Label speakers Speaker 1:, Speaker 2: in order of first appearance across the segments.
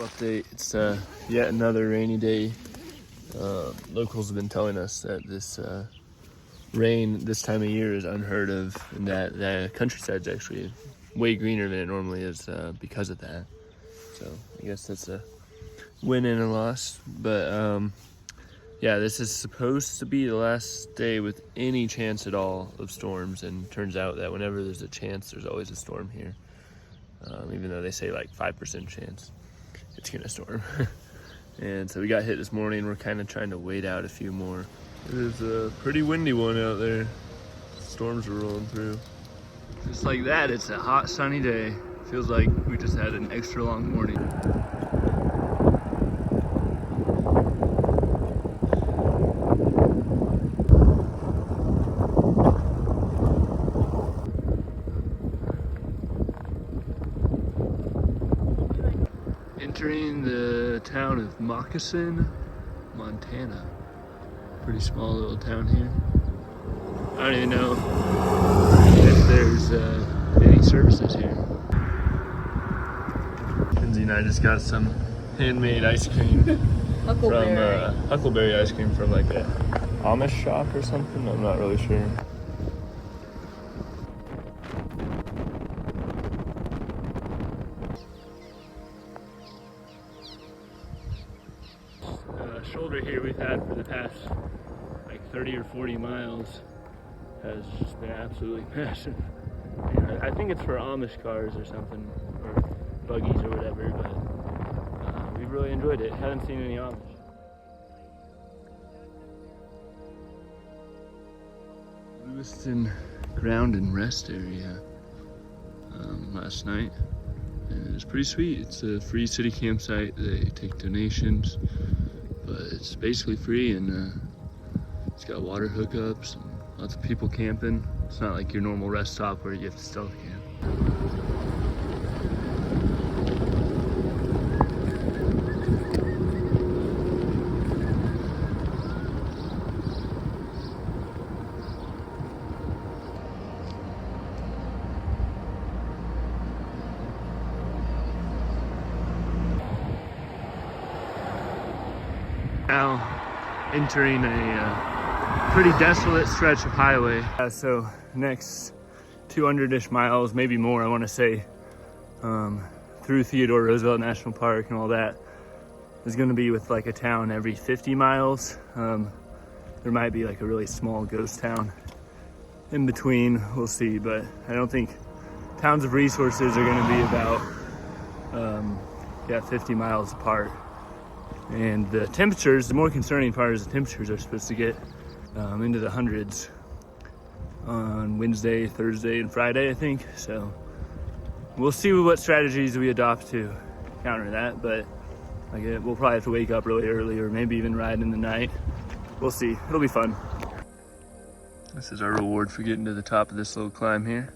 Speaker 1: Update, it's yet another rainy day. Locals have been telling us that this rain this time of year is unheard of, and that the countryside's actually way greener than it normally is because of that. So I guess that's a win and a loss. But yeah, this is supposed to be the last day with any chance at all of storms, and turns out that whenever there's a chance, there's always a storm here. Even though they say like 5% chance it's gonna storm. And so we got hit this morning. We're kind of trying to wait out a few more. It is a pretty windy one out there. Storms are rolling through. Just like that, it's a hot sunny day. Feels like we just had an extra long morning. Entering the town of Moccasin, Montana. Pretty small little town here. I don't even know if there's any services here. Kenzie and I just got some handmade ice cream from huckleberry ice cream from like a Amish shop or something. I'm not really sure. Shoulder here we've had for the past like 30 or 40 miles has just been absolutely massive. And I think it's for Amish cars or something, or buggies or whatever, but we've really enjoyed it. Haven't seen any Amish. Lewiston Ground and Rest area last night, and it was pretty sweet. It's a free city campsite. They take donations, but it's basically free, and it's got water hookups and lots of people camping. It's not like your normal rest stop where you have to stealth camp. Now entering a pretty desolate stretch of highway. So next 200-ish miles, maybe more, I want to say, through Theodore Roosevelt National Park and all that, is going to be with like a town every 50 miles. There might be like a really small ghost town in between, we'll see, but I don't think towns of resources are going to be about 50 miles apart. And the temperatures, the more concerning part is the temperatures are supposed to get into the hundreds on Wednesday, Thursday, and Friday, I think. So we'll see what strategies we adopt to counter that, but we'll probably have to wake up really early or maybe even ride in the night. We'll see. It'll be fun. This is our reward for getting to the top of this little climb here.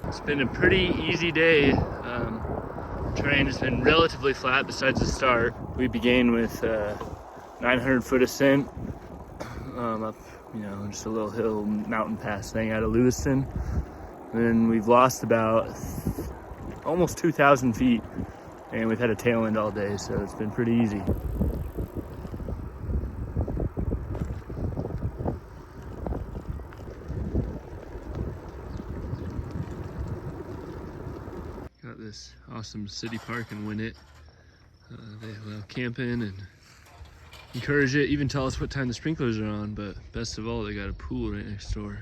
Speaker 1: It's been a pretty easy day. Terrain has been relatively flat besides the start. We began with 900-foot ascent up, just a little hill mountain pass thing out of Lewiston. And then we've lost about almost 2,000 feet, and we've had a tailwind all day, so it's been pretty easy. Got this awesome city park in Winnett. They allow camping and encourage it, even tell us what time the sprinklers are on, but best of all, they got a pool right next door.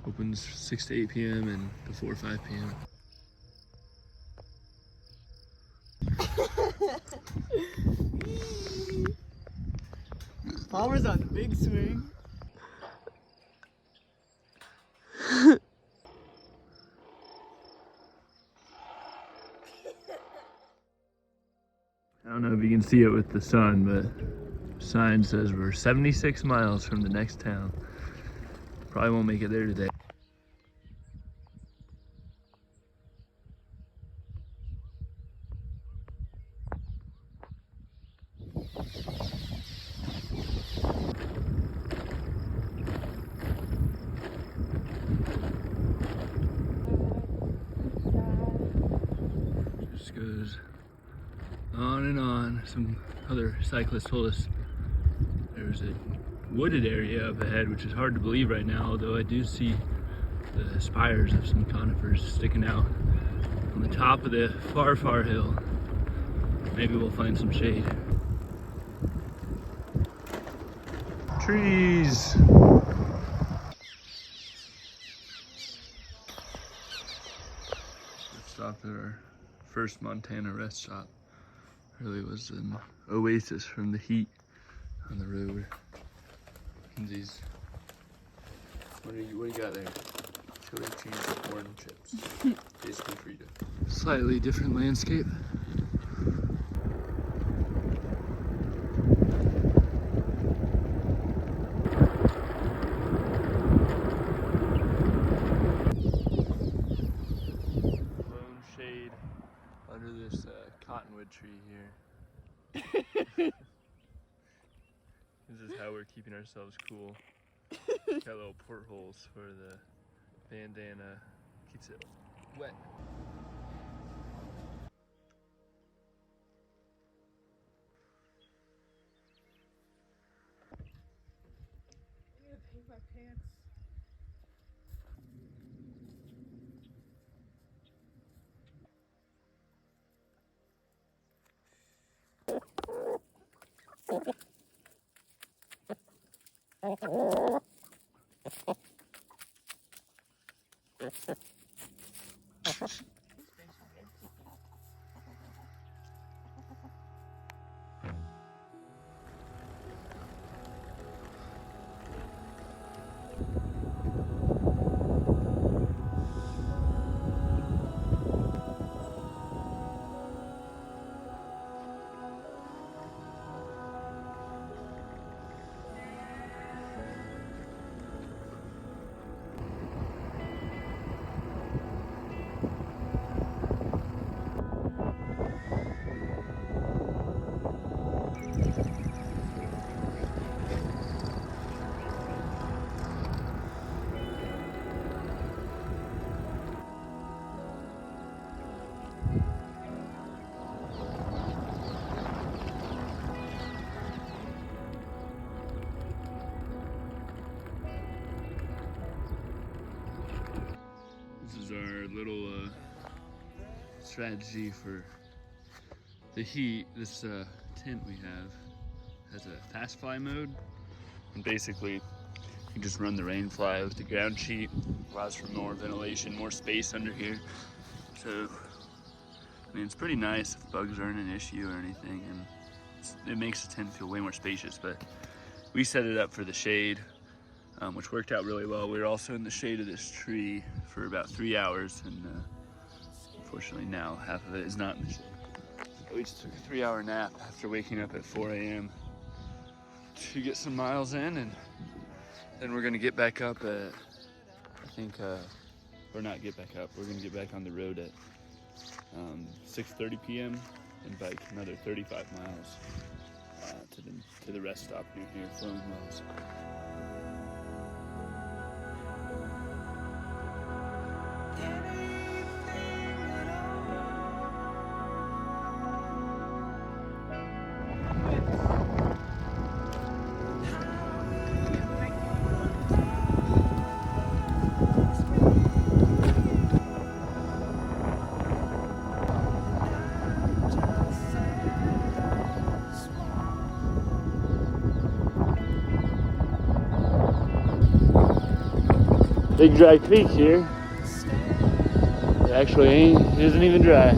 Speaker 1: Opens 6 to 8 p.m. and before 5 p.m.
Speaker 2: Palmer's on the big swing.
Speaker 1: I don't know if you can see it with the sun, but sign says we're 76 miles from the next town. Probably won't make it there today. Just goes on and on. Some other cyclists told us there's a wooded area up ahead, which is hard to believe right now, although I do see the spires of some conifers sticking out on the top of the far, far hill. Maybe we'll find some shade. Trees! Stopped at our first Montana rest stop. Really was an oasis from the heat on the road. Kenzie's. What do you got there? Chili cheese corn chips. Basically Frito. Slightly different landscape. Lone shade under this cottonwood tree here. This is how we're keeping ourselves cool. Got little portholes for the bandana. Keeps it wet.
Speaker 2: I need to paint my pants.
Speaker 1: This is our little strategy for the heat. This tent we have has a fast fly mode, and basically you just run the rain fly with the ground sheet. Allows for more ventilation, more space under here. So I mean, it's pretty nice if bugs aren't an issue or anything, and it makes the tent feel way more spacious. But we set it up for the shade, which worked out really well. We were also in the shade of this tree for about 3 hours, and unfortunately now half of it is not in the shade. We just took a 3-hour nap after waking up at 4 a.m. to get some miles in, and then we're gonna get back up at, I think, or not get back up, we're gonna get back on the road at 6:30 p.m. and bike another 35 miles to the rest stop near here, Flowing Wells. Big dry creek here. It actually isn't even dry.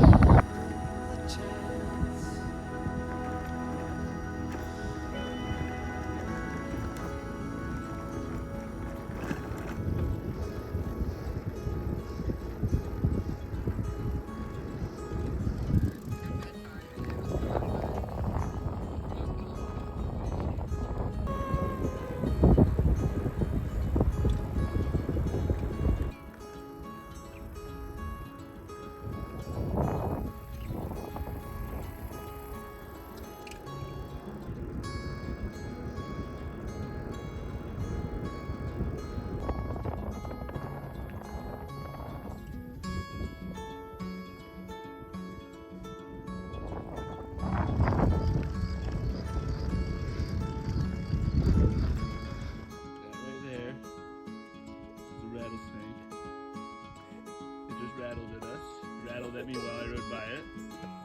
Speaker 1: smiled at me while I rode by it.